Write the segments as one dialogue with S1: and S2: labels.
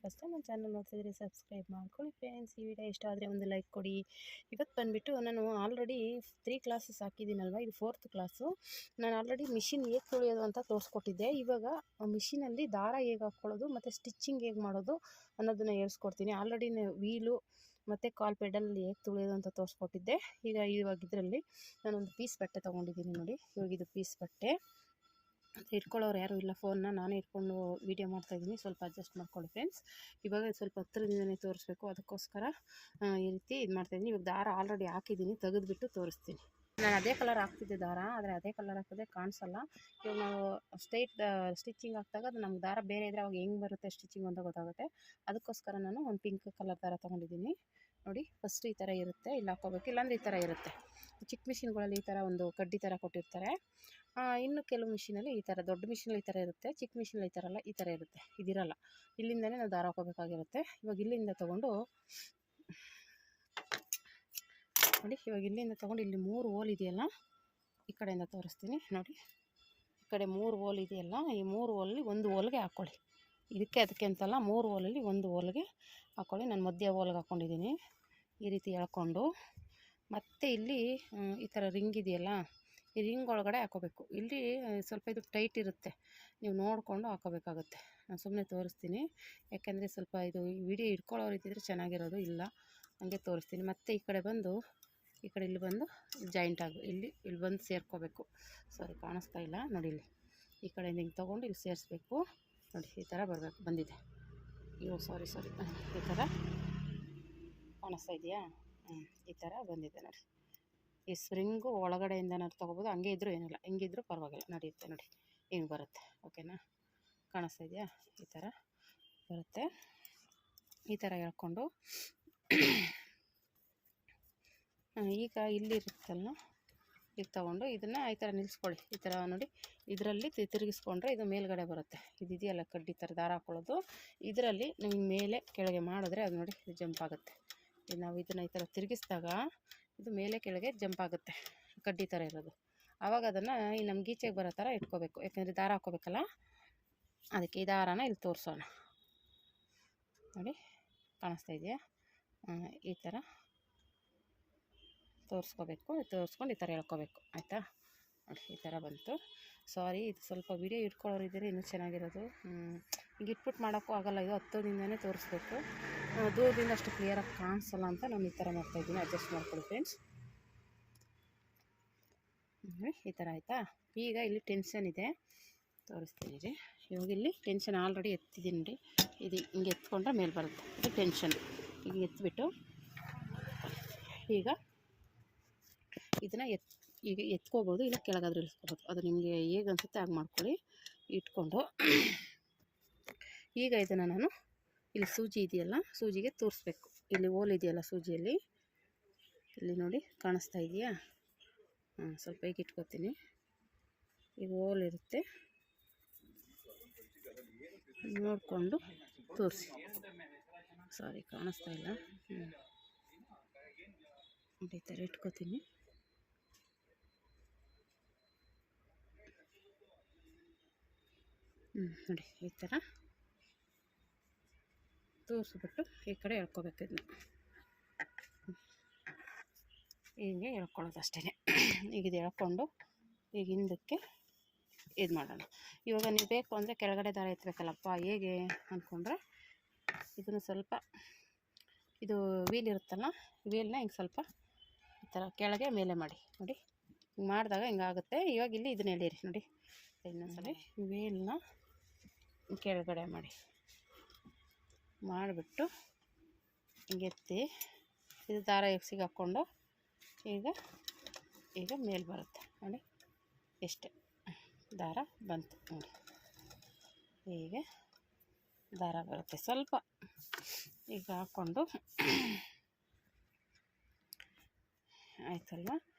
S1: First ನನ್ನ channel ನೋಡ್ತಿದ್ರೆ subscribe ಮಾಡ್ಕೊಳ್ಳಿ ಫ್ರೆಂಡ್ಸ್. ಈ ವಿಡಿಯೋ ಇಷ್ಟ ಆದರೆ ಒಂದು ಲೈಕ್ ಕೊಡಿ. ಇವತ್ತು ಬಂದುಬಿಟ್ಟು ನಾನು ಆಲ್ರೆಡಿ 3 ಕ್ಲಾಸಸ್ ಹಾಕಿದ್ದೀನಲ್ವ, ಇದು 4th ಕ್ಲಾಸು. ನಾನು ಆಲ್ರೆಡಿ ಮಿಷಿನ್ ಹೇಗೆ ತುಳಿಯೋದು ಅಂತ ತೋರಿಸ್ಕೊಟ್ಟಿದ್ದೆ. ಇವಾಗ ಮಿಷಿನಲ್ಲಿ ದಾರ ಹೇಗೆ ಹಾಕ್ಕೊಳ್ಳೋದು ಮತ್ತು ಸ್ಟಿಚ್ಚಿಂಗ್ ಹೇಗೆ ಮಾಡೋದು ಅನ್ನೋದನ್ನು ಹೇಳ್ಸ್ಕೊಡ್ತೀನಿ. ಆಲ್ರೆಡಿ ವೀಲು ಮತ್ತು ಕಾಲ್ ಪೆಡಲ್ ಹೇಗೆ ತುಳಿಯೋದು ಅಂತ ತೋರಿಸ್ಕೊಟ್ಟಿದ್ದೆ. ಇವಾಗ ಇದರಲ್ಲಿ ನಾನೊಂದು ಪೀಸ್ ಬಟ್ಟೆ ತೊಗೊಂಡಿದ್ದೀನಿ ನೋಡಿ. ಇವಾಗ ಇದು ಪೀಸ್ ಬಟ್ಟೆ ಇಟ್ಕೊಳ್ಳೋರು ಯಾರೂ ಇಲ್ಲ, ಫೋನ್ನ ನಾನೇ ಇಟ್ಕೊಂಡು ವೀಡಿಯೋ ಮಾಡ್ತಾಯಿದ್ದೀನಿ. ಸ್ವಲ್ಪ ಅಡ್ಜಸ್ಟ್ ಮಾಡ್ಕೊಳ್ಳಿ ಫ್ರೆಂಡ್ಸ್. ಇವಾಗ ಸ್ವಲ್ಪ ಹತ್ತಿರದಿಂದನೇ ತೋರಿಸ್ಬೇಕು, ಅದಕ್ಕೋಸ್ಕರ ಈ ರೀತಿ ಇದು ಮಾಡ್ತಾಯಿದ್ದೀನಿ. ಇವಾಗ ದಾರ ಆಲ್ರೆಡಿ ಹಾಕಿದ್ದೀನಿ, ತೆಗೆದುಬಿಟ್ಟು ತೋರಿಸ್ತೀನಿ. ನಾನು ಅದೇ ಕಲರ್ ಹಾಕ್ತಿದ್ದೆ ದಾರ, ಆದರೆ ಅದೇ ಕಲರ್ ಹಾಕಿದ್ರೆ ಕಾಣಿಸಲ್ಲ. ಇವಾಗ ನಾವು ಸ್ಟಿಚಿಂಗ್ ಹಾಕಿದಾಗ ಅದು ನಮ್ಗೆ ದಾರ ಬೇರೆ ಇದ್ದರೆ ಅವಾಗ ಹೆಂಗೆ ಬರುತ್ತೆ ಸ್ಟಿಚಿಂಗ್ ಅಂತ ಗೊತ್ತಾಗುತ್ತೆ. ಅದಕ್ಕೋಸ್ಕರ ನಾನು ಒಂದು ಪಿಂಕ್ ಕಲರ್ ದಾರ ತೊಗೊಂಡಿದ್ದೀನಿ ನೋಡಿ. ಫಸ್ಟ್ ಈ ಥರ ಇರುತ್ತೆ, ಇಲ್ಲಿ ಹಾಕ್ಕೋಬೇಕು, ಇಲ್ಲಾಂದರೆ ಈ ಥರ ಇರುತ್ತೆ. ಚಿಕ್ಕ ಮಿಷಿನ್ಗಳಲ್ಲಿ ಈ ಥರ ಒಂದು ಕಡ್ಡಿ ಥರ ಕೊಟ್ಟಿರ್ತಾರೆ. ಇನ್ನು ಕೆಲವು ಮಿಷಿನಲ್ಲಿ ಈ ಥರ, ದೊಡ್ಡ ಮಿಷಿನಲ್ಲಿ ಈ ಥರ ಇರುತ್ತೆ, ಚಿಕ್ಕ ಮಿಷಿನಲ್ಲಿ ಈ ಥರ ಇರುತ್ತೆ. ಇದಿರಲ್ಲ, ಇಲ್ಲಿಂದಲೇ ನಾವು ದಾರ ಹಾಕೋಬೇಕಾಗಿರುತ್ತೆ. ಇವಾಗ ಇಲ್ಲಿಂದ ತೊಗೊಂಡು ನೋಡಿ, ಇವಾಗ ಇಲ್ಲಿಂದ ತೊಗೊಂಡು ಇಲ್ಲಿ 3 ಹೋಲ್ ಇದೆಯಲ್ಲ, ಈ ಕಡೆಯಿಂದ ತೋರಿಸ್ತೀನಿ ನೋಡಿ. ಈ ಕಡೆ 3 ಹೋಲ್ ಇದೆಯಲ್ಲ, ಈ 3 ಹೋಲಲ್ಲಿ ಒಂದು ಹೋಲ್ಗೆ ಹಾಕ್ಕೊಳ್ಳಿ. ಅದಕ್ಕೆ ಅಂತಲ್ಲ, 3 ಹೋಲಲ್ಲಿ ಒಂದು ಹೋಲ್ಗೆ ಹಾಕ್ಕೊಳ್ಳಿ. ನಾನು ಮಧ್ಯ ಹೋಲ್ಗೆ ಹಾಕ್ಕೊಂಡಿದ್ದೀನಿ. ಈ ರೀತಿ ಎಳ್ಕೊಂಡು ಮತ್ತು ಇಲ್ಲಿ ಈ ಥರ ರಿಂಗ್ ಇದೆಯಲ್ಲ, ಈ ರಿಂಗ್ ಒಳಗಡೆ ಹಾಕೋಬೇಕು. ಇಲ್ಲಿ ಸ್ವಲ್ಪ ಇದು ಟೈಟ್ ಇರುತ್ತೆ, ನೀವು ನೋಡಿಕೊಂಡು ಹಾಕೋಬೇಕಾಗುತ್ತೆ. ನಾನು ಸುಮ್ಮನೆ ತೋರಿಸ್ತೀನಿ, ಯಾಕೆಂದರೆ ಸ್ವಲ್ಪ ಇದು ವಿಡಿಯೋ ಇಟ್ಕೊಳ್ಳೋರು ಇದ್ದಿದ್ರೆ ಚೆನ್ನಾಗಿರೋದು, ಇಲ್ಲ ಹಂಗೆ ತೋರಿಸ್ತೀನಿ. ಮತ್ತು ಈ ಕಡೆ ಬಂದು ಇಲ್ಲಿ ಬಂದು ಜಾಯಿಂಟ್ ಇಲ್ಲಿ ಬಂದು ಸೇರ್ಕೋಬೇಕು. ಸಾರಿ, ಕಾಣಿಸ್ತಾ ಇಲ್ಲ ನೋಡಿ. ಇಲ್ಲಿ ಈ ಕಡೆಯಿಂದ ಹಿಂಗೆ ತೊಗೊಂಡು ಇಲ್ಲಿ ಸೇರಿಸ್ಬೇಕು ನೋಡಿ. ಈ ಥರ ಬಂದಿದೆ. ಸಾರಿ ಈ ಥರ ಕಾಣಿಸ್ತಾ ಇದೆಯಾ? ಈ ಥರ ಬಂದಿದೆ ನೋಡಿ. ಈ ಸ್ಪ್ರಿಂಗು ಒಳಗಡೆಯಿಂದ ನಾನು ತೊಗೋಬೋದು, ಹಂಗೆ ಇದ್ದರೂ ಏನಿಲ್ಲ, ಹಿಂಗಿದ್ರೂ ಪರವಾಗಿಲ್ಲ, ನಡೆಯುತ್ತೆ ನೋಡಿ. ಹಿಂಗೆ ಬರುತ್ತೆ, ಓಕೆನಾ? ಕಾಣಿಸ್ತಾ ಇದೆಯಾ? ಈ ಥರ ಬರುತ್ತೆ. ಈ ಥರ ಹೇಳ್ಕೊಂಡು ಈಗ ಇಲ್ಲಿರುತ್ತಲ್ಲ, ಈಗ ತೊಗೊಂಡು ಇದನ್ನು ಈ ಥರ ನಿಲ್ಲಿಸ್ಕೊಳ್ಳಿ. ಈ ಥರ ನೋಡಿ, ಇದರಲ್ಲಿ ತಿರುಗಿಸ್ಕೊಂಡ್ರೆ ಇದು ಮೇಲ್ಗಡೆ ಬರುತ್ತೆ. ಇದೆಯಲ್ಲ ಕಡ್ಡಿ ಥರ ದಾರ ಹಾಕ್ಕೊಳ್ಳೋದು, ಇದರಲ್ಲಿ ನಿಮ್ಗೆ ಮೇಲೆ ಕೆಳಗೆ ಮಾಡಿದ್ರೆ ಅದು ನೋಡಿ ಇದು ಜಂಪ್ ಆಗುತ್ತೆ. ನಾವು ಇದನ್ನು ಈ ಥರ ತಿರುಗಿಸಿದಾಗ ಇದು ಮೇಲೆ ಕೆಳಗೆ ಜಂಪ್ ಆಗುತ್ತೆ, ಕಡ್ಡಿ ಥರ ಇರೋದು. ಆವಾಗ ಅದನ್ನು ಈ ನಮ್ಗೆ ಈಚೆಗೆ ಬರೋ ಥರ ಇಟ್ಕೋಬೇಕು, ಯಾಕೆಂದರೆ ದಾರ ಹಾಕ್ಕೋಬೇಕಲ್ಲ. ಅದಕ್ಕೆ ಈ ದಾರಾನ ಇಲ್ಲಿ ತೋರಿಸೋಣ ನೋಡಿ. ಕಾಣಿಸ್ತಾ ಇದೆಯಾ? ಈ ಥರ ತೋರಿಸ್ಕೊಂಡು ಈ ಥರ ಎಳ್ಕೋಬೇಕು, ಆಯಿತಾ? ನೋಡಿ, ಈ ಥರ ಬಂತು. ಸಾರಿ, ಇದು ಸ್ವಲ್ಪ ವಿಡಿಯೋ ಇಟ್ಕೊಳ್ಳೋರು ಇದ್ದರೆ ಇನ್ನೂ ಚೆನ್ನಾಗಿರೋದು. ಈಗ ಇಟ್ಬಿಟ್ಟು ಮಾಡೋಕ್ಕೂ ಆಗೋಲ್ಲ, ಇದು ಹತ್ತೋದಿಂದನೇ ತೋರಿಸ್ಬೇಕು. ದೂರದಿಂದ ಅಷ್ಟು ಕ್ಲಿಯರಾಗಿ ಕಾಣಿಸಲ್ಲ ಅಂತ ನಾನು ಈ ಥರ ಮಾಡ್ತಾಯಿದ್ದೀನಿ. ಅಡ್ಜಸ್ಟ್ ಮಾಡ್ಕೊಳ್ಳಿ ಫ್ರೆಂಡ್ಸ್. ಈ ಥರ ಆಯಿತಾ? ಈಗ ಇಲ್ಲಿ ಟೆನ್ಷನ್ ಇದೆ, ತೋರಿಸ್ತೀನಿ ರೀ. ಇವಾಗ ಇಲ್ಲಿ ಟೆನ್ಷನ್ ಆಲ್ರೆಡಿ ಎತ್ತಿದ್ದೀನಿ ನೋಡಿ. ಇದು ಹಿಂಗೆ ಎತ್ಕೊಂಡ್ರೆ ಮೇಲೆ ಬರುತ್ತೆ, ಇದು ಟೆನ್ಷನ್. ಈಗ ಎತ್ಬಿಟ್ಟು ಈಗ ಇದನ್ನು ಈಗ ಎತ್ಕೋಬೋದು, ಇಲ್ಲ ಕೆಳಗಾದ್ರೂ ಇಳಿಸ್ಕೋಬೋದು, ಅದು ನಿಮಗೆ ಹೇಗೆ ಅನಿಸುತ್ತೆ ಹಾಗೆ ಮಾಡ್ಕೊಳ್ಳಿ. ಇಟ್ಕೊಂಡು ಈಗ ಇದನ್ನು ನಾನು ಇಲ್ಲಿ ಸೂಜಿ ಇದೆಯಲ್ಲ, ಸೂಜಿಗೆ ತೋರಿಸ್ಬೇಕು. ಇಲ್ಲಿ ಹೋಲ್ ಇದೆಯಲ್ಲ ಸೂಜಿಯಲ್ಲಿ, ಇಲ್ಲಿ ನೋಡಿ ಕಾಣಿಸ್ತಾ ಇದೆಯಾ? ಸ್ವಲ್ಪ ಈಗ ಇಟ್ಕೋತೀನಿ. ಈಗ ಹೋಲ್ ಇರುತ್ತೆ, ನೋಡಿಕೊಂಡು ತೋರಿಸಿ. ಸಾರಿ, ಕಾಣಿಸ್ತಾ ಇಲ್ಲ. ಈ ಥರ ಇಟ್ಕೋತೀನಿ. ನೋಡಿ, ಈ ಥರ ತೋರಿಸ್ಬಿಟ್ಟು ಈ ಕಡೆ ಎಳ್ಕೊಬೇಕು. ಇದನ್ನ ಹೀಗೆ ಎಳ್ಕೊಳ್ಳೋದು ಅಷ್ಟೇ. ಈಗ ಇದು ಎಳ್ಕೊಂಡು ಈಗ ಹಿಂದಕ್ಕೆ ಇದು ಮಾಡೋಣ. ಇವಾಗ ನೀವು ಬೇಕು ಅಂದರೆ ಕೆಳಗಡೆ ದಾರ ಎತ್ತಬೇಕಲ್ಲಪ್ಪ ಹೇಗೆ ಅಂದ್ಕೊಂಡ್ರೆ, ಇದನ್ನು ಸ್ವಲ್ಪ ಇದು ವೀಲ್ ಇರುತ್ತಲ್ಲ, ವೀಲ್ನ ಹಿಂಗೆ ಸ್ವಲ್ಪ ಈ ಥರ ಕೆಳಗೆ ಮೇಲೆ ಮಾಡಿ ನೋಡಿ. ಹಿಂಗೆ ಮಾಡಿದಾಗ ಹಿಂಗಾಗುತ್ತೆ. ಇವಾಗ ಇಲ್ಲಿ ಇದನ್ನ ಎಳೀರಿ ನೋಡಿ. ಇನ್ನೊಂದ್ಸಲ ವೀಲ್ನ ಕೆಳಗಡೆ ಮಾಡಿಬಿಟ್ಟು ಹಿಂಗೆ ಎತ್ತಿ ಇದು ದಾರ ಎಕ್ಸಿಗೆ ಹಾಕ್ಕೊಂಡು ಈಗ ಮೇಲೆ ಬರುತ್ತೆ ನೋಡಿ. ಎಷ್ಟೇ ದಾರ ಬಂತು ನೋಡಿ, ಹೀಗೆ ದಾರ ಬರುತ್ತೆ ಸ್ವಲ್ಪ. ಈಗ ಹಾಕ್ಕೊಂಡು ಆಯ್ತಲ್ವ.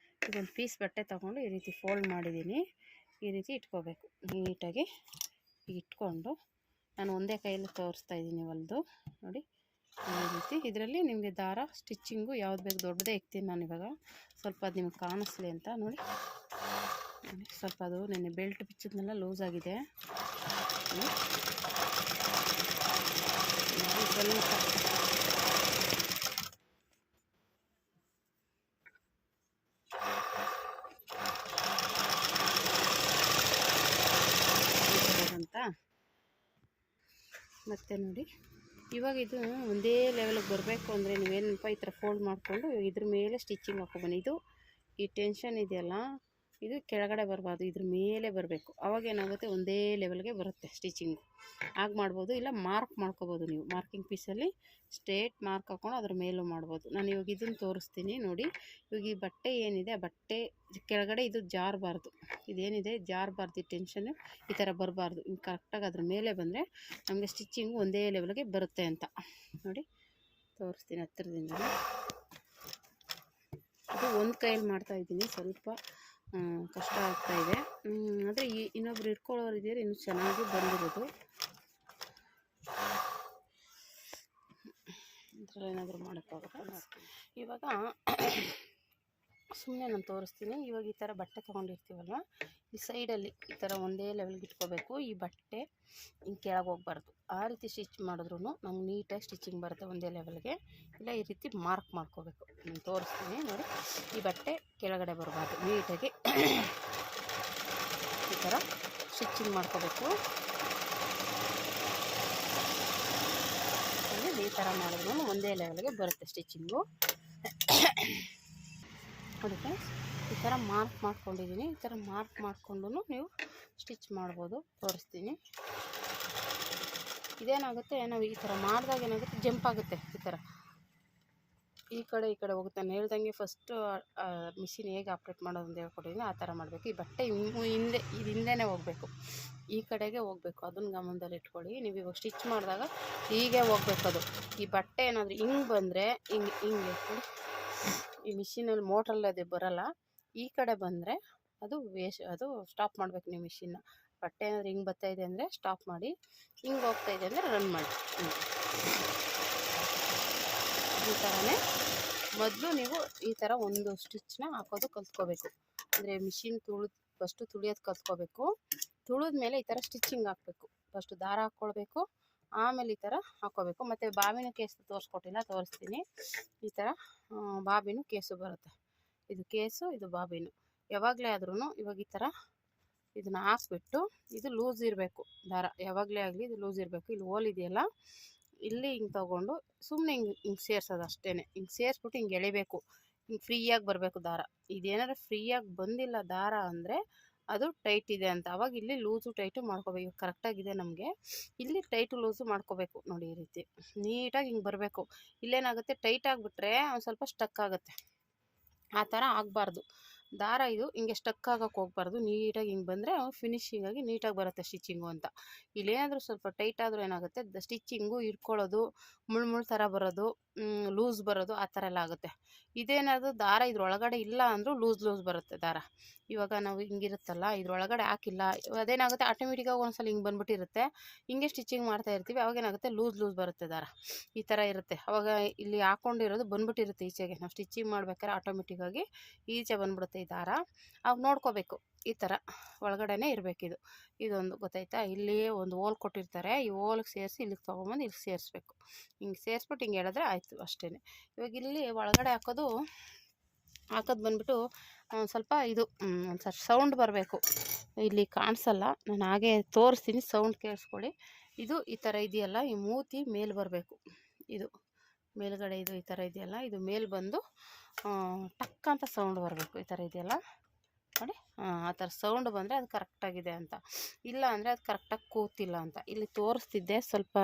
S1: ಇದೊಂದು ಪೀಸ್ ಬಟ್ಟೆ ತೊಗೊಂಡು ಈ ರೀತಿ ಫೋಲ್ಡ್ ಮಾಡಿದ್ದೀನಿ. ಈ ರೀತಿ ಇಟ್ಕೋಬೇಕು ನೀಟಾಗಿ. ಇಟ್ಕೊಂಡು ನಾನು ಒಂದೇ ಕೈಯಲ್ಲಿ ತೋರಿಸ್ತಾ ಇದ್ದೀನಿ ಹೊಲಿದು ನೋಡಿ. ಈ ರೀತಿ ಇದರಲ್ಲಿ ನಿಮಗೆ ದಾರ ಸ್ಟಿಚ್ಚಿಂಗು ಯಾವ್ದು ಬೇಕು ದೊಡ್ಡದೇ ಇಕ್ತೀನಿ ನಾನು ಇವಾಗ, ಸ್ವಲ್ಪ ಅದು ನಿಮ್ಗೆ ಕಾಣಿಸ್ಲಿ ಅಂತ ನೋಡಿ. ಸ್ವಲ್ಪ ಅದು ನೆನ್ನೆ ಬೆಲ್ಟ್ ಬಿಚ್ಚಿದ್ನೆಲ್ಲ ಲೂಸ್ ಆಗಿದೆ. ಅಂತ ಮತ್ತೆ ನೋಡಿ ಇವಾಗ ಇದು ಒಂದೇ ಲೆವೆಲ್ಗೆ ಬರಬೇಕು ಅಂದರೆ ನೀವೇನಪ್ಪ ಈ ಥರ ಫೋಲ್ಡ್ ಮಾಡಿಕೊಂಡು ಇದ್ರ ಮೇಲೆ ಸ್ಟಿಚಿಂಗ್ ಹಾಕೊಬನ್ನಿ. ಇದು ಈ ಟೆನ್ಷನ್ ಇದೆಯಲ್ಲ ಇದು ಕೆಳಗಡೆ ಬರಬಾರ್ದು, ಇದ್ರ ಮೇಲೆ ಬರಬೇಕು. ಅವಾಗ ಏನಾಗುತ್ತೆ ಒಂದೇ ಲೆವೆಲ್ಗೆ ಬರುತ್ತೆ ಸ್ಟಿಚಿಂಗು. ಆಗ ಮಾಡ್ಬೋದು, ಇಲ್ಲ ಮಾರ್ಕ್ ಮಾಡ್ಕೋಬೋದು. ನೀವು ಮಾರ್ಕಿಂಗ್ ಪೀಸಲ್ಲಿ ಸ್ಟ್ರೇಟ್ ಮಾರ್ಕ್ ಹಾಕ್ಕೊಂಡು ಅದ್ರ ಮೇಲೂ ಮಾಡ್ಬೋದು. ನಾನು ಇವಾಗ ಇದನ್ನು ತೋರಿಸ್ತೀನಿ ನೋಡಿ. ಇವಾಗ ಈ ಬಟ್ಟೆ ಏನಿದೆ ಆ ಬಟ್ಟೆ ಕೆಳಗಡೆ ಇದು ಜಾರಬಾರ್ದು, ಇದೇನಿದೆ ಜಾರಬಾರ್ದು. ಈ ಟೆನ್ಷನ್ನು ಈ ಥರ ಬರಬಾರ್ದು. ಹಿಂಗೆ ಕರೆಕ್ಟಾಗಿ ಅದ್ರ ಮೇಲೆ ಬಂದರೆ ನಮಗೆ ಸ್ಟಿಚಿಂಗು ಒಂದೇ ಲೆವೆಲ್ಗೆ ಬರುತ್ತೆ ಅಂತ ನೋಡಿ ತೋರಿಸ್ತೀನಿ ಹತ್ತಿರದಿಂದ. ಅದು ಒಂದು ಕೈಯಲ್ಲಿ ಮಾಡ್ತಾಯಿದ್ದೀನಿ, ಸ್ವಲ್ಪ ಕಷ್ಟ ಆಗ್ತಾಯಿದೆ. ಆದರೆ ಇನ್ನೊಬ್ರು ಇಟ್ಕೊಳ್ಳೋರು ಇದ್ದೀರಿ ಇನ್ನೂ ಚೆನ್ನಾಗಿ ಬಂದಿರೋದು. ಇದರಲ್ಲಿ ಏನಾದರೂ ಮಾಡೋಕ್ಕಾಗುತ್ತೆ. ಇವಾಗ ಸುಮ್ಮನೆ ನಾನು ತೋರಿಸ್ತೀನಿ. ಇವಾಗ ಈ ಥರ ಬಟ್ಟೆ ತೊಗೊಂಡಿರ್ತೀವಲ್ವ, ಈ ಸೈಡಲ್ಲಿ ಈ ಥರ ಒಂದೇ ಲೆವೆಲ್ಗೆ ಇಟ್ಕೋಬೇಕು. ಈ ಬಟ್ಟೆ ಹಿಂಗೆ ಕೆಳಗೆ ಹೋಗ್ಬಾರ್ದು. ಆ ರೀತಿ ಸ್ಟಿಚ್ ಮಾಡಿದ್ರೂ ನಮ್ಗೆ ನೀಟಾಗಿ ಸ್ಟಿಚಿಂಗ್ ಬರುತ್ತೆ ಒಂದೇ ಲೆವೆಲ್ಗೆ. ಇಲ್ಲ ಈ ರೀತಿ ಮಾರ್ಕ್ ಮಾಡ್ಕೋಬೇಕು. ನಾನು ತೋರಿಸ್ತೀನಿ ನೋಡಿ. ಈ ಬಟ್ಟೆ ಕೆಳಗಡೆ ಬರಬಾರ್ದು, ನೀಟಾಗಿ ಈ ಥರ ಸ್ಟಿಚಿಂಗ್ ಮಾಡ್ಕೋಬೇಕು. ಈ ಥರ ಮಾಡಿದ್ರೂ ಒಂದೇ ಲೆವೆಲ್ಗೆ ಬರುತ್ತೆ ಸ್ಟಿಚಿಂಗು. ನೋಡಿ ಫ್ರೆಂಡ್ಸ್, ಈ ಥರ ಮಾರ್ಕ್ ಮಾಡ್ಕೊಂಡಿದ್ದೀನಿ. ಈ ಥರ ಮಾರ್ಕ್ ಮಾಡಿಕೊಂಡು ನೀವು ಸ್ಟಿಚ್ ಮಾಡ್ಬೋದು. ತೋರಿಸ್ತೀನಿ. ಇದೇನಾಗುತ್ತೆ, ನಾವು ಈ ಥರ ಮಾಡಿದಾಗ ಏನಾಗುತ್ತೆ ಜಂಪ್ ಆಗುತ್ತೆ. ಈ ಕಡೆ ಹೋಗುತ್ತೆ. ನಾನು ಹೇಳ್ದಂಗೆ ಫಸ್ಟು ಮಿಷಿನ್ ಹೇಗೆ ಆಪ್ರೇಟ್ ಮಾಡೋದು ಅಂತ ಹೇಳ್ಕೊಟ್ಟಿದ್ದೀನಿ, ಆ ಥರ ಮಾಡಬೇಕು. ಈ ಬಟ್ಟೆ ಹಿಂದೆನೇ ಹೋಗಬೇಕು, ಈ ಕಡೆಗೆ ಹೋಗಬೇಕು. ಅದನ್ನು ಗಮನದಲ್ಲಿ ಇಟ್ಕೊಳ್ಳಿ. ನೀವು ಇವಾಗ ಸ್ಟಿಚ್ ಮಾಡಿದಾಗ ಹೀಗೆ ಹೋಗ್ಬೇಕು. ಅದು ಈ ಬಟ್ಟೆ ಏನಾದರೂ ಹಿಂಗೆ ಬಂದರೆ ಹಿಂಗೆ ಈ ಮಿಷಿನಲ್ಲಿ ಮೋಟ್ರಲ್ಲಿ ಅದು ಬರೋಲ್ಲ. ಈ ಕಡೆ ಬಂದರೆ ಅದು ಸ್ಟಾಪ್ ಮಾಡಬೇಕು ನೀವು ಮಿಷಿನ್ನ. ಬಟ್ಟೆ ಏನಾದರೂ ಹಿಂಗೆ ಬರ್ತಾಯಿದೆ ಅಂದರೆ ಸ್ಟಾಪ್ ಮಾಡಿ, ಹಿಂಗೆ ಹೋಗ್ತಾಯಿದೆ ಅಂದರೆ ರನ್ ಮಾಡಿ. ಈ ಥರನೇ ಮೊದಲು ನೀವು ಈ ಥರ ಒಂದು ಸ್ಟಿಚ್ನ ಹಾಕೋದು ಕಲ್ತ್ಕೋಬೇಕು. ಅಂದರೆ ಮಿಷಿನ್ ಫಸ್ಟು ತುಳಿಯೋದು ಕಲ್ತ್ಕೋಬೇಕು. ತುಳಿದ ಮೇಲೆ ಈ ಥರ ಸ್ಟಿಚಿಂಗ್ ಹಾಕಬೇಕು. ಫಸ್ಟು ದಾರ ಹಾಕ್ಕೊಳ್ಬೇಕು, ಆಮೇಲೆ ಈ ಥರ ಹಾಕ್ಕೋಬೇಕು. ಮತ್ತು ಬಾಬಿನ ಕೇಸು ತೋರಿಸ್ಕೊಟ್ಟಿಲ್ಲ, ತೋರಿಸ್ತೀನಿ. ಈ ಥರ ಬಾಬಿನು ಕೇಸು ಬರುತ್ತೆ. ಇದು ಕೇಸು, ಇದು ಬಾಬಿನು. ಯಾವಾಗಲೇ ಆದ್ರೂ ಇವಾಗ ಈ ಥರ ಇದನ್ನು ಹಾಕ್ಬಿಟ್ಟು, ಇದು ಲೂಸ್ ಇರಬೇಕು ದಾರ. ಯಾವಾಗಲೇ ಆಗಲಿ ಇದು ಲೂಸ್ ಇರಬೇಕು. ಇಲ್ಲಿ ಹೋಲ್ ಇದೆಯಲ್ಲ, ಇಲ್ಲಿ ಹಿಂಗೆ ತೊಗೊಂಡು ಸುಮ್ಮನೆ ಹಿಂಗೆ ಸೇರ್ಸೋದು ಅಷ್ಟೇ. ಹಿಂಗೆ ಸೇರಿಸ್ಬಿಟ್ಟು ಹಿಂಗೆ ಎಳಿಬೇಕು. ಹಿಂಗೆ ಫ್ರೀಯಾಗಿ ಬರಬೇಕು ದಾರ. ಇದೇನಾದ್ರು ಫ್ರೀಯಾಗಿ ಬಂದಿಲ್ಲ ದಾರ ಅಂದರೆ ಅದು ಟೈಟ್ ಇದೆ ಅಂತ. ಅವಾಗ ಇಲ್ಲಿ ಲೂಸು ಟೈಟು ಮಾಡ್ಕೋಬೇಕು. ಕರೆಕ್ಟಾಗಿದೆ ನಮಗೆ. ಇಲ್ಲಿ ಟೈಟು ಲೂಸು ಮಾಡ್ಕೋಬೇಕು ನೋಡಿ. ಈ ರೀತಿ ನೀಟಾಗಿ ಹಿಂಗೆ ಬರಬೇಕು. ಇಲ್ಲೇನಾಗುತ್ತೆ, ಟೈಟ್ ಆಗಿಬಿಟ್ರೆ ಒಂದು ಸ್ವಲ್ಪ ಸ್ಟಕ್ ಆಗುತ್ತೆ. ಆ ಥರ ಆಗಬಾರ್ದು. ದಾರ ಇದು ಹಿಂಗೆ ಸ್ಟಕ್ ಆಗೋಕ್ಕೆ ಹೋಗ್ಬಾರ್ದು. ನೀಟಾಗಿ ಹಿಂಗೆ ಬಂದರೆ ಫಿನಿಶಿಂಗಾಗಿ ನೀಟಾಗಿ ಬರುತ್ತೆ ಸ್ಟಿಚಿಂಗು ಅಂತ. ಇಲ್ಲೇನಾದರೂ ಸ್ವಲ್ಪ ಟೈಟ್ ಆದರೂ ಏನಾಗುತ್ತೆ, ಸ್ಟಿಚಿಂಗು ಇಟ್ಕೊಳ್ಳೋದು, ಮುಳ್ಳು ಥರ ಬರೋದು, ಲೂಸ್ ಬರೋದು, ಆ ಥರ ಎಲ್ಲ ಆಗುತ್ತೆ. ಇದೇನಾದರೂ ದಾರ ಇದ್ರೊಳಗಡೆ ಇಲ್ಲ ಅಂದರೂ ಲೂಸ್ ಬರುತ್ತೆ ದಾರ. ಇವಾಗ ನಾವು ಹಿಂಗಿರುತ್ತಲ್ಲ, ಇದ್ರೊಳಗಡೆ ಹಾಕಿಲ್ಲ, ಅದೇನಾಗುತ್ತೆ ಆಟೋಮೆಟಿಕ್ಕಾಗಿ ಒಂದ್ಸಲ ಹಿಂಗೆ ಬಂದುಬಿಟ್ಟಿರುತ್ತೆ. ಹಿಂಗೆ ಸ್ಟಿಚಿಂಗ್ ಮಾಡ್ತಾ ಇರ್ತೀವಿ, ಅವಾಗೇನಾಗುತ್ತೆ ಲೂಸ್ ಬರುತ್ತೆ ದಾರ. ಈ ಥರ ಇರುತ್ತೆ. ಅವಾಗ ಇಲ್ಲಿ ಹಾಕ್ಕೊಂಡಿರೋದು ಬಂದುಬಿಟ್ಟಿರುತ್ತೆ ಈಚೆಗೆ. ನಾವು ಸ್ಟಿಚಿಂಗ್ ಮಾಡ್ಬೇಕಾದ್ರೆ ಆಟೋಮೆಟಿಕ್ಕಾಗಿ ಈಚೆ ಬಂದುಬಿಡುತ್ತೆ ಈ ದಾರ. ಅವಾಗ ನೋಡ್ಕೋಬೇಕು. ಈ ಥರ ಒಳಗಡೆನೇ ಇರಬೇಕಿದು. ಇದೊಂದು ಗೊತ್ತಾಯ್ತಾ? ಇಲ್ಲಿ ಒಂದು ಹೋಲ್ ಕೊಟ್ಟಿರ್ತಾರೆ. ಈ ಹೋಲ್ಗೆ ಸೇರಿಸಿ ಇಲ್ಲಿಗೆ ತೊಗೊಂಬಂದು ಇಲ್ಲಿ ಸೇರಿಸ್ಬೇಕು. ಹಿಂಗೆ ಸೇರಿಸ್ಬಿಟ್ಟು ಹಿಂಗೆ ಎಳೆದ್ರೆ ಆಯಿತು ಅಷ್ಟೇ. ಇವಾಗ ಇಲ್ಲಿ ಒಳಗಡೆ ಹಾಕೋದು ಬಂದುಬಿಟ್ಟು ಸ್ವಲ್ಪ ಇದು ಒಂದು ಸೌಂಡ್ ಬರಬೇಕು. ಇಲ್ಲಿ ಕಾಣಿಸಲ್ಲ, ನಾನು ಹಾಗೆ ತೋರಿಸ್ತೀನಿ, ಸೌಂಡ್ ಕೇಳಿಸ್ಕೊಳ್ಳಿ. ಇದು ಈ ಥರ ಇದೆಯಲ್ಲ, ಈ ಮೂತಿ ಮೇಲೆ ಬರಬೇಕು. ಇದು ಮೇಲ್ಗಡೆ ಇದು ಈ ಥರ ಇದೆಯಲ್ಲ, ಇದು ಮೇಲೆ ಬಂದು ಟಕ್ ಅಂತ ಸೌಂಡ್ ಬರಬೇಕು. ಈ ಥರ ಇದೆಯಲ್ಲ ನೋಡಿ, ಆ ಥರ ಸೌಂಡ್ ಬಂದರೆ ಅದು ಕರೆಕ್ಟಾಗಿದೆ ಅಂತ. ಇಲ್ಲ ಅಂದರೆ ಅದು ಕರೆಕ್ಟಾಗಿ ಕೂತಿಲ್ಲ ಅಂತ. ಇಲ್ಲಿ ತೋರಿಸ್ತಿದ್ದೆ, ಸ್ವಲ್ಪ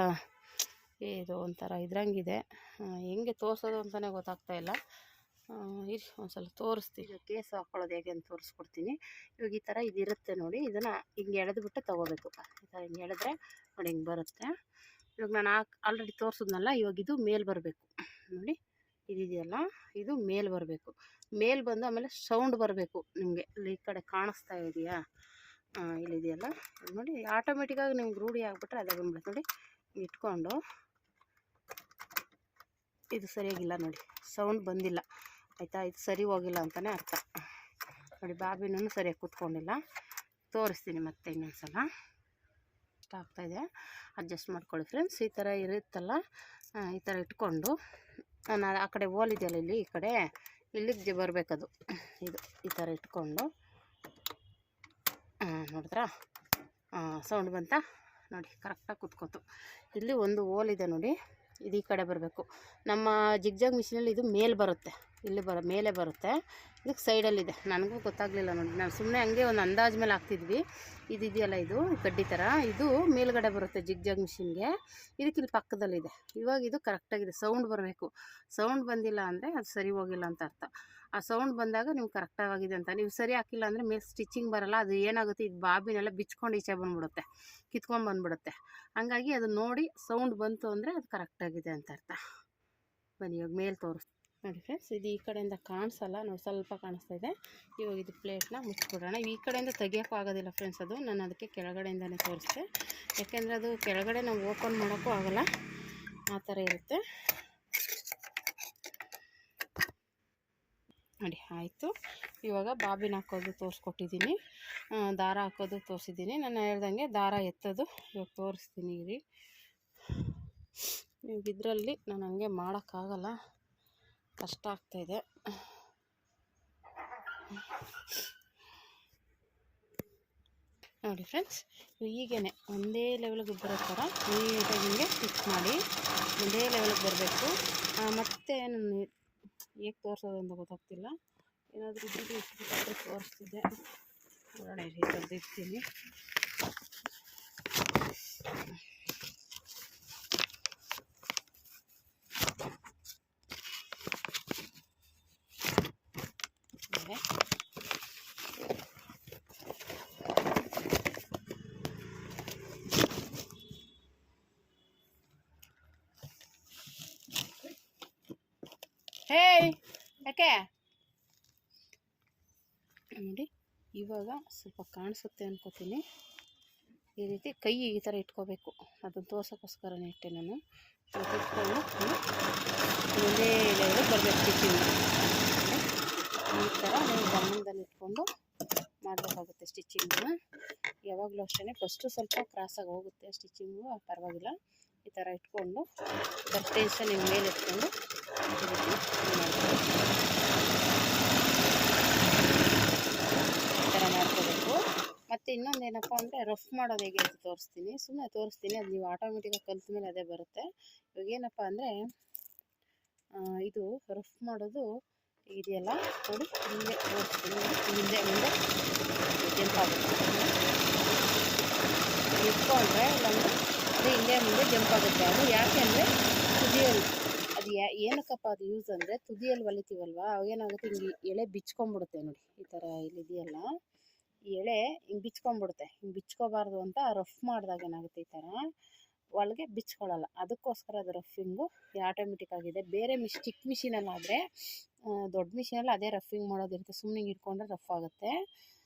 S1: ಇದು ಒಂಥರ ಇದ್ರಂಗಿದೆ. ಹೆಂಗೆ ತೋರಿಸೋದು ಅಂತಲೇ ಗೊತ್ತಾಗ್ತಾಯಿಲ್ಲ. ಇರಿ ಒಂದ್ಸಲ ತೋರಿಸ್ತೀನಿ. ಕೇಸ್ ಹಾಕ್ಕೊಳ್ಳೋದು ಹೇಗೆ ಅಂತ ತೋರಿಸ್ಕೊಡ್ತೀನಿ. ಇವಾಗ ಈ ಥರ ಇದಿರುತ್ತೆ ನೋಡಿ. ಇದನ್ನು ಹಿಂಗೆ ಎಳೆದ್ಬಿಟ್ಟು ತೊಗೋಬೇಕು. ಈ ಥರ ಹಿಂಗೆ ಎಳೆದ್ರೆ ನೋಡಿ ಹಿಂಗೆ ಬರುತ್ತೆ. ಇವಾಗ ನಾನು ಆಲ್ರೆಡಿ ತೋರಿಸಿದ್ನಲ್ಲ, ಇವಾಗ ಇದು ಮೇಲೆ ಬರಬೇಕು ನೋಡಿ. ಇದೆಯಲ್ಲ, ಇದು ಮೇಲೆ ಬರಬೇಕು. ಮೇಲೆ ಬಂದು ಆಮೇಲೆ ಸೌಂಡ್ ಬರಬೇಕು ನಿಮಗೆ. ಇಲ್ಲಿ ಈ ಕಡೆ ಕಾಣಿಸ್ತಾ ಇದೆಯಾ? ಇಲ್ಲಿದೆಯಲ್ಲ ನೋಡಿ, ಆಟೋಮೆಟಿಕ್ಕಾಗಿ ನಿಮ್ಗೆ ರೂಢಿ ಆಗಿಬಿಟ್ರೆ ಅದೇ ಬಂದ್ಬಿಡುತ್ತೆ ನೋಡಿ. ಇಟ್ಕೊಂಡು ಇದು ಸರಿಯಾಗಿಲ್ಲ ನೋಡಿ, ಸೌಂಡ್ ಬಂದಿಲ್ಲ ಆಯಿತಾ? ಇದು ಸರಿ ಹೋಗಿಲ್ಲ ಅಂತಲೇ ಅರ್ಥ ನೋಡಿ. ಬಾಬಿನೂ ಸರಿಯಾಗಿ ಕೂತ್ಕೊಂಡಿಲ್ಲ. ತೋರಿಸ್ತೀನಿ ಮತ್ತೆ ಇನ್ನೊಂದು ಸಲ. ಆಗ್ತಾಯಿದೆ, ಅಡ್ಜಸ್ಟ್ ಮಾಡ್ಕೊಳ್ಳಿ ಫ್ರೆಂಡ್ಸ್. ಈ ಥರ ಇರುತ್ತಲ್ಲ, ಈ ಥರ ಇಟ್ಕೊಂಡು ನಾನು ಆ ಕಡೆ ಹೋಲಿದೆಯಲ್ಲ ಇಲ್ಲಿ, ಈ ಕಡೆ ಇಲ್ಲಿಗೆ ಬರಬೇಕದು. ಇದು ಈ ಥರ ಇಟ್ಕೊಂಡು ನೋಡಿದ್ರಾ, ಸೌಂಡ್ ಬಂತಾ ನೋಡಿ, ಕರೆಕ್ಟಾಗಿ ಕುತ್ಕೋತು. ಇಲ್ಲಿ ಒಂದು ಹೋಲಿದೆ ನೋಡಿ, ಇದು ಈ ಕಡೆ ಬರಬೇಕು. ನಮ್ಮ ಜಿಗ್ಜಾಗ್ ಮಿಷಿನಲ್ಲಿ ಇದು ಮೇಲೆ ಬರುತ್ತೆ, ಇಲ್ಲಿ ಮೇಲೆ ಬರುತ್ತೆ. ಇದಕ್ಕೆ ಸೈಡಲ್ಲಿದೆ, ನನಗೂ ಗೊತ್ತಾಗಲಿಲ್ಲ ನೋಡಿ, ನಾನು ಸುಮ್ಮನೆ ಹಂಗೆ ಒಂದು ಅಂದಾಜು ಮೇಲೆ ಹಾಕ್ತಿದ್ವಿ. ಇದೆಯಲ್ಲ, ಇದು ಕಡ್ಡಿ ಥರ, ಇದು ಮೇಲ್ಗಡೆ ಬರುತ್ತೆ ಜಿಗ್ಜಾಗ್ ಮಿಷಿನ್ಗೆ. ಇದಕ್ಕೆ ಇಲ್ಲಿ ಪಕ್ಕದಲ್ಲಿದೆ. ಇವಾಗ ಇದು ಕರೆಕ್ಟಾಗಿದೆ, ಸೌಂಡ್ ಬರಬೇಕು. ಸೌಂಡ್ ಬಂದಿಲ್ಲ ಅಂದರೆ ಅದು ಸರಿ ಹೋಗಿಲ್ಲ ಅಂತ ಅರ್ಥ. ಆ ಸೌಂಡ್ ಬಂದಾಗ ನೀವು ಕರೆಕ್ಟಾಗಿದೆ ಅಂತ. ನೀವು ಸರಿ ಹಾಕಿಲ್ಲ ಅಂದರೆ ಮೇಲೆ ಸ್ಟಿಚಿಂಗ್ ಬರೋಲ್ಲ. ಅದು ಏನಾಗುತ್ತೆ, ಇದು ಬಾಬಿನೆಲ್ಲ ಬಿಚ್ಕೊಂಡು ಈಚೆ ಬಂದುಬಿಡುತ್ತೆ, ಕಿತ್ಕೊಂಡು ಬಂದುಬಿಡುತ್ತೆ. ಹಾಗಾಗಿ ಅದು ನೋಡಿ ಸೌಂಡ್ ಬಂತು ಅಂದರೆ ಅದು ಕರೆಕ್ಟಾಗಿದೆ ಅಂತ ಅರ್ಥ. ಬನ್ನಿ ಇವಾಗ ಮೇಲೆ ತೋರಿಸ್ತೀನಿ ನೋಡಿ ಫ್ರೆಂಡ್ಸ್. ಇದು ಈ ಕಡೆಯಿಂದ ಕಾಣಿಸಲ್ಲ, ನಾವು ಸ್ವಲ್ಪ ಕಾಣಿಸ್ತಾ ಇದೆ. ಇವಾಗ ಇದು ಪ್ಲೇಟ್ನ ಮುಚ್ಚಿಬಿಡೋಣ. ಈ ಕಡೆಯಿಂದ ತೆಗಿಯೋಕ್ಕೂ ಆಗೋದಿಲ್ಲ ಫ್ರೆಂಡ್ಸ್, ಅದು ನಾನು ಅದಕ್ಕೆ ಕೆಳಗಡೆಯಿಂದನೇ ತೋರಿಸ್ದೆ. ಯಾಕೆಂದರೆ ಅದು ಕೆಳಗಡೆ ನಾವು ಓಪನ್ ಮಾಡೋಕ್ಕೂ ಆಗೋಲ್ಲ, ಆ ಥರ ಇರುತ್ತೆ ನೋಡಿ. ಆಯಿತು, ಇವಾಗ ಬಾಬಿನ ಹಾಕೋದು ತೋರಿಸ್ಕೊಟ್ಟಿದ್ದೀನಿ, ದಾರ ಹಾಕೋದು ತೋರಿಸಿದ್ದೀನಿ. ನಾನು ಹೇಳ್ದಂಗೆ ದಾರ ಎತ್ತೋದು ಇವಾಗ ತೋರಿಸ್ತೀನಿ ರೀ. ಇವಾಗ ಇದರಲ್ಲಿ ನಾನು ಹಂಗೆ ಮಾಡೋಕ್ಕಾಗಲ್ಲ, ಕಷ್ಟ ಆಗ್ತಾಯಿದೆ. ನೋಡಿ ಫ್ರೆಂಡ್ಸ್, ಹೀಗೇ ಒಂದೇ ಲೆವೆಲ್ಗೆ ಬರೋ ಥರ ನೀಟಾಗಿ ಹಿಂಗೆ ಸ್ಟಿಚ್ ಮಾಡಿ ಒಂದೇ ಲೆವೆಲ್ಗೆ ಬರಬೇಕು. ಮತ್ತು ನಾನು ಹೇಗೆ ತೋರಿಸೋದು ಅಂತ ಗೊತ್ತಾಗ್ತಿಲ್ಲ, ಏನಾದರೂ ಇದ್ದಿದ್ದು ಇಷ್ಟು ತೋರಿಸ್ತಿದ್ದೆ. ನೋಡೋಣ ಈ ಥರದ್ದು ಇರ್ತೀನಿ. ಹೇಯ್ ಯಾಕೆ ನೋಡಿ, ಇವಾಗ ಸ್ವಲ್ಪ ಕಾಣಿಸುತ್ತೆ ಅನ್ಕೋತೀನಿ. ಈ ರೀತಿ ಕೈ ಈ ಥರ ಇಟ್ಕೋಬೇಕು, ಅದನ್ನು ತೋರ್ಸೋಕ್ಕೋಸ್ಕರನೇ ಇಟ್ಟೆ ನಾನು. ಇಟ್ಕೊಂಡು ಒಂದೇ ಲೆವೆಲ್ ಬರಬೇಕು ಸ್ಟಿಚಿಂಗ್. ಈ ಥರ ನೀವು ಗಮನದಲ್ಲಿ ಇಟ್ಕೊಂಡು ಮಾಡಬೇಕಾಗುತ್ತೆ ಸ್ಟಿಚಿಂಗನ್ನ. ಯಾವಾಗಲೂ ಅಷ್ಟೇ, ಫಸ್ಟು ಸ್ವಲ್ಪ ಕ್ರಾಸಾಗಿ ಹೋಗುತ್ತೆ ಸ್ಟಿಚಿಂಗು, ಪರವಾಗಿಲ್ಲ. ಈ ಥರ ಇಟ್ಕೊಂಡು ಟೆನ್ಷನ್ ನಿಮ್ಮ ಮೇಲೆ ಇಟ್ಕೊಂಡು ಈ ಥರ ಮಾಡ್ಕೋಬೇಕು. ಮತ್ತು ಇನ್ನೊಂದು ಏನಪ್ಪ ಅಂದರೆ ರಫ್ ಮಾಡೋದು ಹೇಗೆ ಅಂತ ತೋರಿಸ್ತೀನಿ, ಸುಮ್ಮನೆ ತೋರಿಸ್ತೀನಿ. ಅದು ನೀವು ಆಟೋಮೆಟಿಕಾಗಿ ಕಲಿತ ಮೇಲೆ ಅದೇ ಬರುತ್ತೆ. ಇವಾಗ ಏನಪ್ಪ ಅಂದರೆ ಇದು ರಫ್ ಮಾಡೋದು ಇದೆಯಲ್ಲ ನೋಡಿ, ಹಿಂದೆ ತೋರಿಸ್ತೀನಿ. ಮುಂದೆ ಜಂಪ್ ಆಗುತ್ತೆ, ಇಟ್ಕೊಂಡ್ರೆ ಇಲ್ಲಾಂದರೆ ಅದು ಹಿಂದೆ ಮುಂದೆ ಜಂಪ್ ಆಗುತ್ತೆ. ಅದು ಯಾಕೆ ಅಂದರೆ ತುದಿಯಲ್ಲಿ, ಅದು ಏನಕ್ಕಪ್ಪ ಅದು ಯೂಸ್ ಅಂದರೆ ತುದಿಯಲ್ಲಿ ಹೊಲಿತೀವಲ್ವ, ಅವಾಗೇನಾಗುತ್ತೆ ಹಿಂಗೆ ಎಳೆ ಬಿಚ್ಕೊಂಡ್ಬಿಡುತ್ತೆ ನೋಡಿ. ಈ ಥರ ಇಲ್ಲಿದೆಯಲ್ಲ, ಈ ಎಳೆ ಹಿಂಗೆ ಬಿಚ್ಕೊಂಡ್ಬಿಡುತ್ತೆ. ಹಿಂಗೆ ಬಿಚ್ಕೋಬಾರ್ದು ಅಂತ ರಫ್ ಮಾಡಿದಾಗ ಏನಾಗುತ್ತೆ, ಈ ಥರ ಒಳಗೆ ಬಿಚ್ಕೊಳ್ಳಲ್ಲ. ಅದಕ್ಕೋಸ್ಕರ ಅದು ರಫಿಂಗು ಆಟೋಮೆಟಿಕ್ ಆಗಿದೆ. ಬೇರೆ ಚಿಕ್ಕ ಮಿಷಿನಲ್ಲಾದರೆ, ದೊಡ್ಡ ಮಿಷಿನಲ್ಲಿ ಅದೇ ರಫಿಂಗ್ ಮಾಡೋದಿರುತ್ತೆ, ಸುಮ್ಮನೆ ಇಟ್ಕೊಂಡ್ರೆ ರಫ್ ಆಗುತ್ತೆ.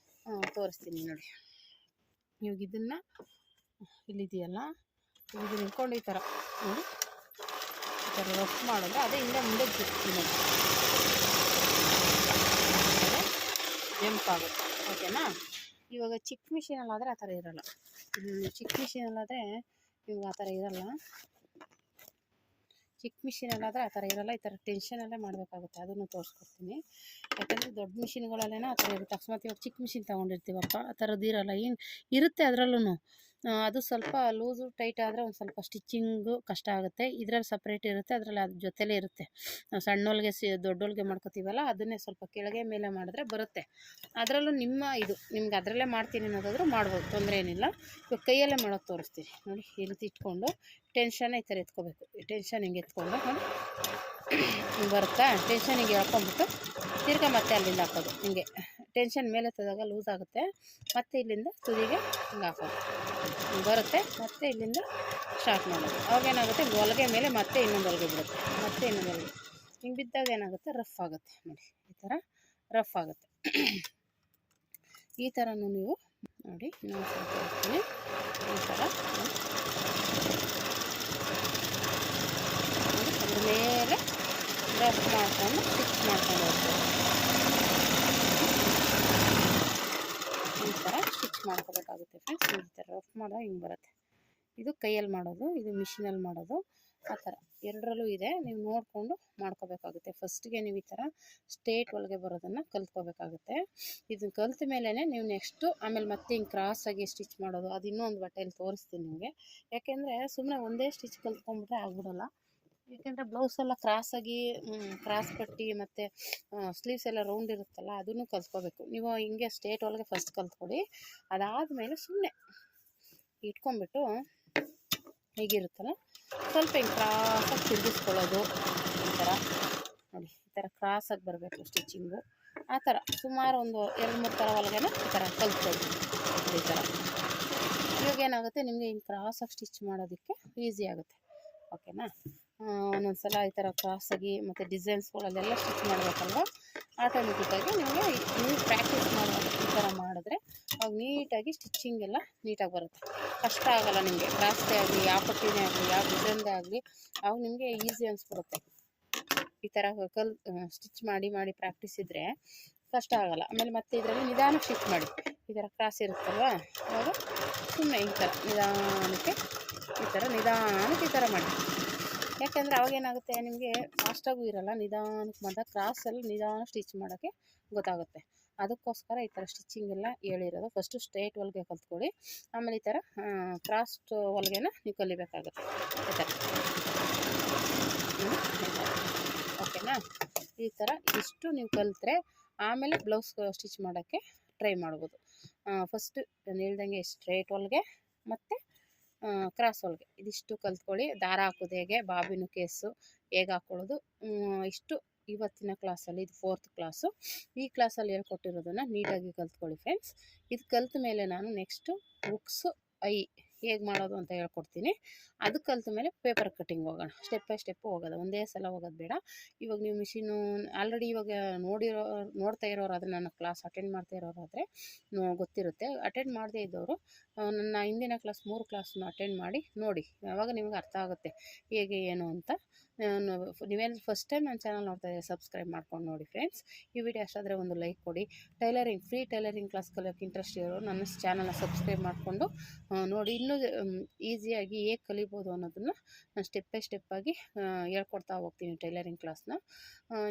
S1: ತೋರಿಸ್ತೀನಿ ನೋಡಿ. ಇವಾಗ ಇದನ್ನು ಇಲ್ಲಿದೆಯಲ್ಲ, ಇದನ್ನು ಇಟ್ಕೊಂಡು ಈ ಥರ ನೋಡಿ, ಈ ಥರ ರಫ್ ಮಾಡಿದ್ರೆ ಅದೇ ಹಿಂದೆ ಮುಂದೆ ಜಂಪ್ ಆಗುತ್ತೆ. ಓಕೆನಾ? ಇವಾಗ ಚಿಕ್ಕ ಮಿಷಿನಲ್ಲಾದರೆ ಆ ಥರ ಇರೋಲ್ಲ. ಚಿಕ್ಕ ಮಿಷಿನಲ್ಲಾದರೆ ನಿಮ್ಗೆ ಆ ಥರ ಇರೋಲ್ಲ. ಚಿಕ್ಕ ಮಿಷಿನಲ್ಲಾದರೆ ಆ ಥರ ಇರೋಲ್ಲ. ಈ ಥರ ಟೆನ್ಷನಲ್ಲೇ ಮಾಡಬೇಕಾಗುತ್ತೆ. ಅದನ್ನು ತೋರಿಸ್ಕೊಡ್ತೀನಿ. ಯಾಕಂದರೆ ದೊಡ್ಡ ಮಿಷಿನ್ಗಳಲ್ಲೇನೋ ಆ ಥರ ಇರುತ್ತೆ. ಅಕಸ್ಮಾತ್ ಇವಾಗ ಚಿಕ್ಕ ಮಿಷಿನ್ ತೊಗೊಂಡಿರ್ತೀವಪ್ಪ, ಆ ಥರದ್ದು ಇರೋಲ್ಲ. ಏನು ಇರುತ್ತೆ ಅದರಲ್ಲೂ, ಅದು ಸ್ವಲ್ಪ ಲೂಸು ಟೈಟ್ ಆದರೆ ಒಂದು ಸ್ವಲ್ಪ ಸ್ಟಿಚ್ಚಿಂಗು ಕಷ್ಟ ಆಗುತ್ತೆ. ಇದರಲ್ಲಿ ಸಪ್ರೇಟ್ ಇರುತ್ತೆ, ಅದರಲ್ಲಿ ಅದ್ರ ಜೊತೆಲೇ ಇರುತ್ತೆ. ನಾವು ಸಣ್ಣೋಲ್ಗೆ ದೊಡ್ಡೋಲ್ಗೆ ಮಾಡ್ಕೋತೀವಲ್ಲ, ಅದನ್ನೇ ಸ್ವಲ್ಪ ಕೆಳಗೆ ಮೇಲೆ ಮಾಡಿದ್ರೆ ಬರುತ್ತೆ. ಅದರಲ್ಲೂ ನಿಮ್ಗೆ ಅದರಲ್ಲೇ ಮಾಡ್ತೀನಿ ಅನ್ನೋದಾದರೂ ಮಾಡ್ಬೋದು, ತೊಂದರೆ ಏನಿಲ್ಲ. ಇವಾಗ ಕೈಯಲ್ಲೇ ಮಾಡೋದು ತೋರಿಸ್ತೀನಿ ನೋಡಿ. ಈ ರೀತಿ ಇಟ್ಕೊಂಡು ಟೆನ್ಷನ್ ಈ ಥರ ಎತ್ಕೋಬೇಕು. ಈ ಟೆನ್ಷನ್ ಹಿಂಗೆ ಎತ್ಕೊಂಡು ನೋಡಿ, ಹಿಂಗೆ ಬರುತ್ತಾ, ಟೆನ್ಷನ್ ಹಿಂಗೆ ಎಳ್ಕೊಂಬಿಟ್ಟು ತಿರ್ಗಾ ಮತ್ತೆ ಅಲ್ಲಿಂದ ಹಾಕೋದು. ಹಿಂಗೆ ಟೆನ್ಷನ್ ಮೇಲೆ ತದಾಗ ಲೂಸ್ ಆಗುತ್ತೆ, ಮತ್ತು ಇಲ್ಲಿಂದ ತುದಿಗೆ ಹಿಂಗೆ ಹಾಕೋದು. ಹಿಂಗೆ ಬರುತ್ತೆ, ಮತ್ತು ಇಲ್ಲಿಂದ ಸ್ಟಾರ್ಟ್ ಮಾಡೋದು. ಅವಾಗೇನಾಗುತ್ತೆ, ಹೊಲಿಗೆ ಮೇಲೆ ಮತ್ತೆ ಇನ್ನೊಂದು ಹೊಲಿಗೆ ಬಿಡುತ್ತೆ, ಮತ್ತೆ ಇನ್ನೊಂದು ಹೊಲಿಗೆ ಹಿಂಗೆ ಬಿದ್ದಾಗ ಏನಾಗುತ್ತೆ, ರಫ್ ಆಗುತ್ತೆ ನೋಡಿ. ಈ ಥರ ರಫ್ ಆಗುತ್ತೆ. ಈ ಥರನೂ ನೀವು ನೋಡಿ, ಇನ್ನೊಂದು ಸ್ವಲ್ಪ ಹಾಕ್ತೀನಿ. ಈ ಥರ ಅದ್ರ ಮೇಲೆ ರಫ್ ಮಾಡಿಕೊಂಡು ಸ್ಟಿಚ್ ಮಾಡ್ಕೊಂಡು ಹೋಗ್ಬೋದು. ಈ ಥರ ಸ್ಟಿಚ್ ಮಾಡ್ಕೋಬೇಕಾಗುತ್ತೆ ಫ್ರೆಂಡ್ಸ್. ಈ ಥರ ರಫ್ ಮಾಡಿದಾಗ ಹಿಂಗೆ ಬರುತ್ತೆ. ಇದು ಕೈಯಲ್ಲಿ ಮಾಡೋದು, ಇದು ಮಿಷಿನಲ್ಲಿ ಮಾಡೋದು. ಆ ಥರ ಎರಡರಲ್ಲೂ ಇದೆ. ನೀವು ನೋಡಿಕೊಂಡು ಮಾಡ್ಕೋಬೇಕಾಗುತ್ತೆ. ಫಸ್ಟಿಗೆ ನೀವು ಈ ಥರ ಸ್ಟ್ರೇಟ್ ಒಳಗೆ ಬರೋದನ್ನು ಕಲ್ತ್ಕೋಬೇಕಾಗುತ್ತೆ. ಇದನ್ನ ಕಲ್ತ ಮೇಲೇ ನೀವು ನೆಕ್ಸ್ಟು ಆಮೇಲೆ ಮತ್ತೆ ಹಿಂಗೆ ಕ್ರಾಸಾಗಿ ಸ್ಟಿಚ್ ಮಾಡೋದು, ಅದು ಇನ್ನೊಂದು ಬಟ್ಟೆಯಲ್ಲಿ ತೋರಿಸ್ತೀನಿ ನಿಮಗೆ. ಯಾಕೆಂದರೆ ಸುಮ್ಮನೆ ಒಂದೇ ಸ್ಟಿಚ್ ಕಲ್ತ್ಕೊಂಡ್ಬಿಟ್ರೆ ಆಗ್ಬಿಡೋಲ್ಲ. ಯಾಕೆಂದರೆ ಬ್ಲೌಸೆಲ್ಲ ಕ್ರಾಸಾಗಿ ಕ್ರಾಸ್ ಪಟ್ಟಿ ಮತ್ತು ಸ್ಲೀವ್ಸ್ ಎಲ್ಲ ರೌಂಡ್ ಇರುತ್ತಲ್ಲ, ಅದನ್ನು ಕಲ್ತ್ಕೋಬೇಕು. ನೀವು ಹಿಂಗೆ ಸ್ಟ್ರೇಟ್ ಒಳಗೆ ಫಸ್ಟ್ ಕಲ್ತ್ಕೊಳ್ಳಿ. ಅದಾದಮೇಲೆ ಸುಮ್ಮನೆ ಇಟ್ಕೊಂಡ್ಬಿಟ್ಟು ಹೀಗಿರುತ್ತಲ್ಲ, ಸ್ವಲ್ಪ ಹಿಂಗೆ ಕ್ರಾಸಾಗಿ ತಿರುಗಿಸ್ಕೊಳ್ಳೋದು. ಈ ಥರ ನೋಡಿ, ಈ ಥರ ಕ್ರಾಸಾಗಿ ಬರಬೇಕು ಸ್ಟಿಚಿಂಗು. ಆ ಥರ ಸುಮಾರು ಒಂದು 2-3 ಥರ ಒಳಗೆ ಈ ಥರ ಕಲ್ತ್ಕೊಳ್ಳಿ. ಈ ಥರ ಇವಾಗ ಏನಾಗುತ್ತೆ, ನಿಮಗೆ ಹಿಂಗೆ ಕ್ರಾಸಾಗಿ ಸ್ಟಿಚ್ ಮಾಡೋದಕ್ಕೆ ಈಸಿ ಆಗುತ್ತೆ. ಓಕೆನಾ? ಒಂದೊಂದು ಸಲ ಈ ಥರ ಕ್ರಾಸಾಗಿ ಮತ್ತು ಡಿಸೈನ್ಸ್ಗಳಲ್ಲೆಲ್ಲ ಸ್ಟಿಚ್ ಮಾಡಬೇಕಲ್ವ, ಆಟೋಮೆಟಿಕ್ಕಾಗಿ ನಿಮಗೆ ನೀವು ಪ್ರಾಕ್ಟೀಸ್ ಮಾಡೋದು ಈ ಥರ ಮಾಡಿದ್ರೆ ಅವಾಗ ನೀಟಾಗಿ ಸ್ಟಿಚ್ಚಿಂಗ್ ಎಲ್ಲ ನೀಟಾಗಿ ಬರುತ್ತೆ. ಕಷ್ಟ ಆಗೋಲ್ಲ ನಿಮಗೆ. ಕ್ರಾಸ್ದೇ ಆಗಲಿ, ಯಾವ ಪಟ್ಟಿನೇ ಆಗಲಿ, ಯಾವ ಡಿಸೈನ್ದೇ ಆಗಲಿ, ಅವಾಗ ನಿಮಗೆ ಈಸಿ ಅನಿಸ್ಬಿಡುತ್ತೆ. ಈ ಥರ ಸ್ಟಿಚ್ ಮಾಡಿ ಪ್ರಾಕ್ಟೀಸ್ ಇದ್ದರೆ ಕಷ್ಟ ಆಗೋಲ್ಲ. ಆಮೇಲೆ ಮತ್ತೆ ಇದರಲ್ಲಿ ನಿಧಾನಕ್ಕೆ ಸ್ಟಿಚ್ ಮಾಡಿ. ಈ ಥರ ಕ್ರಾಸ್ ಇರುತ್ತಲ್ವ, ಅವಾಗ ಸುಮ್ಮನೆ ಈ ಥರ ನಿಧಾನಕ್ಕೆ ಈ ಥರ ಮಾಡಿ. ಯಾಕೆಂದರೆ ಅವಾಗೇನಾಗುತ್ತೆ, ನಿಮಗೆ ಫಾಸ್ಟಾಗೂ ಇರೋಲ್ಲ, ನಿಧಾನಕ್ಕೆ ಮಾಡಿದಾಗ ಕ್ರಾಸಲ್ಲಿ ನಿಧಾನ ಸ್ಟಿಚ್ ಮಾಡೋಕ್ಕೆ ಗೊತ್ತಾಗುತ್ತೆ. ಅದಕ್ಕೋಸ್ಕರ ಈ ಥರ ಸ್ಟಿಚಿಂಗ್ ಎಲ್ಲ ಹೇಳಿರೋದು. ಫಸ್ಟು ಸ್ಟ್ರೇಟ್ ಹೊಲಿಗೆ ಕಲ್ತ್ಕೊಳ್ಳಿ, ಆಮೇಲೆ ಈ ಥರ ಕ್ರಾಸ್ ಹೊಲಿಗೆನ ನೀವು ಕಲಿಬೇಕಾಗುತ್ತೆ. ಈ ಥರ ಓಕೆನಾ? ಈ ಥರ ಇಷ್ಟು ನೀವು ಕಲಿತ್ರೆ ಆಮೇಲೆ ಬ್ಲೌಸ್ ಸ್ಟಿಚ್ ಮಾಡೋಕ್ಕೆ ಟ್ರೈ ಮಾಡ್ಬೋದು. ಫಸ್ಟು ನಾನು ಹೇಳ್ದಂಗೆ ಸ್ಟ್ರೇಟ್ ಹೊಲಿಗೆ ಮತ್ತು ಕ್ರಾಸ್ ಹೊಲಿಗೆ ಇದಿಷ್ಟು ಕಲ್ತ್ಕೊಳ್ಳಿ. ದಾರ ಹಾಕೋದು ಹೇಗೆ, ಬಾಬಿನು ಕೇಸು ಹೇಗೆ ಹಾಕ್ಕೊಳ್ಳೋದು, ಇಷ್ಟು ಇವತ್ತಿನ ಕ್ಲಾಸಲ್ಲಿ. ಇದು 4th ಕ್ಲಾಸು. ಈ ಕ್ಲಾಸಲ್ಲಿ ಹೇಳ್ಕೊಟ್ಟಿರೋದನ್ನು ನೀಟಾಗಿ ಕಲ್ತ್ಕೊಳ್ಳಿ ಫ್ರೆಂಡ್ಸ್. ಇದು ಕಲ್ತ ಮೇಲೆ ನಾನು ನೆಕ್ಸ್ಟು ಹುಕ್ಸು ಹೇಗೆ ಮಾಡೋದು ಅಂತ ಹೇಳ್ಕೊಡ್ತೀನಿ. ಅದು ಕಲ್ತ ಮೇಲೆ ಪೇಪರ್ ಕಟ್ಟಿಂಗ್ ಹೋಗೋಣ. ಸ್ಟೆಪ್ ಬೈ ಸ್ಟೆಪ್ಪು ಹೋಗೋದು, ಒಂದೇ ಸಲ ಹೋಗೋದು ಬೇಡ. ಇವಾಗ ನೀವು ಮಿಷಿನು ಆಲ್ರೆಡಿ ಇವಾಗ ನೋಡ್ತಾ ಇರೋರು, ಆದರೆ ನನ್ನ ಕ್ಲಾಸ್ ಅಟೆಂಡ್ ಮಾಡ್ತಾ ಇರೋರಾದರೆ ಗೊತ್ತಿರುತ್ತೆ. ಅಟೆಂಡ್ ಮಾಡದೇ ಇದ್ದವರು ನನ್ನ ಹಿಂದಿನ ಕ್ಲಾಸ್ 3 ಕ್ಲಾಸ್ನ ಅಟೆಂಡ್ ಮಾಡಿ ನೋಡಿ, ಆವಾಗ ನಿಮಗೆ ಅರ್ಥ ಆಗುತ್ತೆ ಹೇಗೆ ಏನು ಅಂತ. ನೀವೇನು ಫಸ್ಟ್ ಟೈಮ್ ನನ್ನ ಚಾನಲ್ ನೋಡ್ತಾ ಇದ್ದೀವಿ, ಸಬ್ಸ್ಕ್ರೈಬ್ ಮಾಡ್ಕೊಂಡು ನೋಡಿ ಫ್ರೆಂಡ್ಸ್. ಈ ವಿಡಿಯೋ ಅಷ್ಟಾದರೆ ಒಂದು ಲೈಕ್ ಕೊಡಿ. ಫ್ರೀ ಟೈಲರಿಂಗ್ ಕ್ಲಾಸ್ ಕಲಿಯೋಕ್ಕೆ ಇಂಟ್ರೆಸ್ಟ್ ಇರೋರು ನನ್ನ ಚಾನಲ್ನ ಸಬ್ಸ್ಕ್ರೈಬ್ ಮಾಡಿಕೊಂಡು ನೋಡಿ. ಇನ್ನೂ ಈಸಿಯಾಗಿ ಹೇಗೆ ಕಲಿಬೋದು ಅನ್ನೋದನ್ನು ನಾನು ಸ್ಟೆಪ್ ಬೈ ಸ್ಟೆಪ್ಪಾಗಿ ಹೇಳ್ಕೊಡ್ತಾ ಹೋಗ್ತೀನಿ ಟೈಲರಿಂಗ್ ಕ್ಲಾಸ್ನ.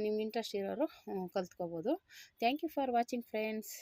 S1: ನಿಮ್ಗೆ ಇಂಟ್ರೆಸ್ಟ್ ಇರೋರು ಕಲ್ತ್ಕೋಬೋದು. Thank you for watching friends.